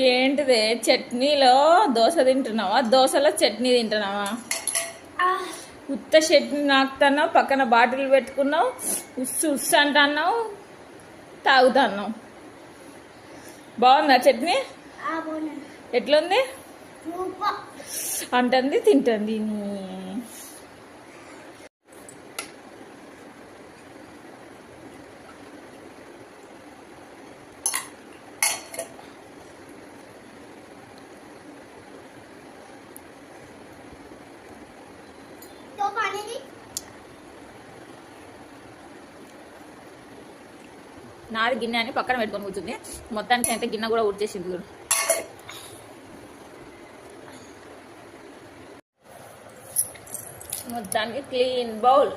ఏంటిదే చట్నీలో దోశ తింటున్నావా? దోశలో చట్నీ తింటున్నావా? ఉత్త చట్నీ నాకుతున్నావు, పక్కన బాటిల్ పెట్టుకున్నావు, ఉస్సు ఉస్సు అంటున్నావు, తాగుతున్నావు. బాగుందా చట్నీ? ఎట్లుంది అంటుంది, తింటుంది. నాది గిన్నె అని పక్కన పెట్టుకొని కూర్చుంది. మొత్తానికి అయితే గిన్నె కూడా ఊడ్చేసింది చూడు. మొత్తానికి క్లీన్ బౌల్.